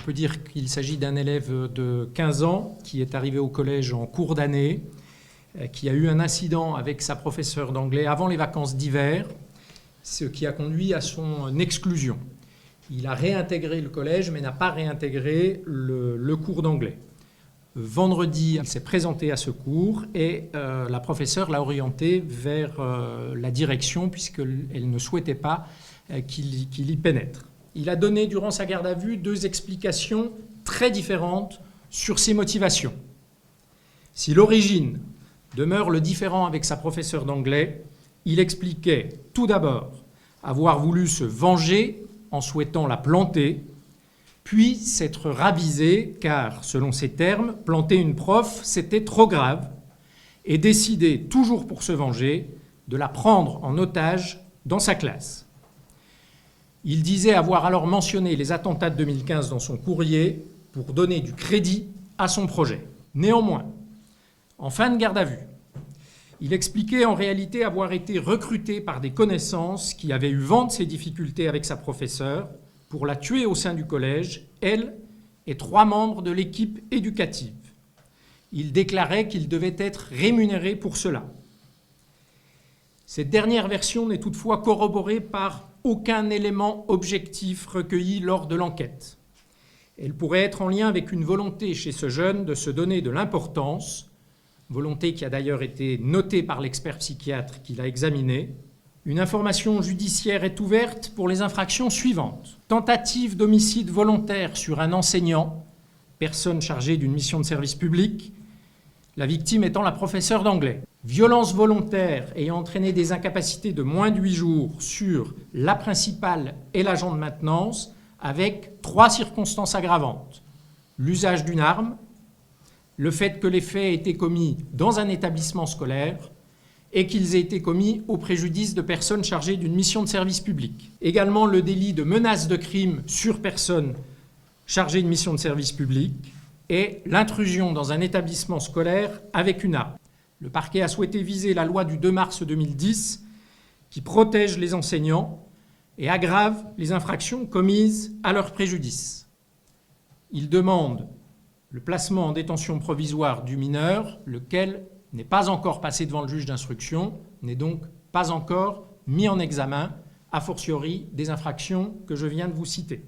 peut dire qu'il s'agit d'un élève de 15 ans qui est arrivé au collège en cours d'année, qui a eu un incident avec sa professeure d'anglais avant les vacances d'hiver, ce qui a conduit à son exclusion. Il a réintégré le collège, mais n'a pas réintégré le cours d'anglais. Vendredi, il s'est présenté à ce cours et la professeure l'a orienté vers la direction puisqu'elle ne souhaitait pas qu'il y pénètre. Il a donné durant sa garde à vue 2 explications très différentes sur ses motivations. Si l'origine demeure le différend avec sa professeure d'anglais, il expliquait tout d'abord avoir voulu se venger en souhaitant la planter, puis s'être ravisé car, selon ses termes, planter une prof, c'était trop grave, et décider, toujours pour se venger, de la prendre en otage dans sa classe. Il disait avoir alors mentionné les attentats de 2015 dans son courrier pour donner du crédit à son projet. Néanmoins, en fin de garde à vue, il expliquait en réalité avoir été recruté par des connaissances qui avaient eu vent de ses difficultés avec sa professeure pour la tuer au sein du collège, elle et 3 membres de l'équipe éducative. Il déclarait qu'il devait être rémunéré pour cela. Cette dernière version n'est toutefois corroborée par aucun élément objectif recueilli lors de l'enquête. Elle pourrait être en lien avec une volonté chez ce jeune de se donner de l'importance, volonté qui a d'ailleurs été notée par l'expert psychiatre qui l'a examiné. Une information judiciaire est ouverte pour les infractions suivantes. Tentative d'homicide volontaire sur un enseignant, personne chargée d'une mission de service public, la victime étant la professeure d'anglais. Violence volontaire ayant entraîné des incapacités de moins de 8 jours sur la principale et l'agent de maintenance, avec 3 circonstances aggravantes. L'usage d'une arme, le fait que les faits aient été commis dans un établissement scolaire et qu'ils aient été commis au préjudice de personnes chargées d'une mission de service public. Également le délit de menace de crime sur personne chargée de mission de service public et l'intrusion dans un établissement scolaire avec une arme. Le parquet a souhaité viser la loi du 2 mars 2010 qui protège les enseignants et aggrave les infractions commises à leur préjudice. Il demande le placement en détention provisoire du mineur, lequel n'est pas encore passé devant le juge d'instruction, n'est donc pas encore mis en examen, a fortiori des infractions que je viens de vous citer.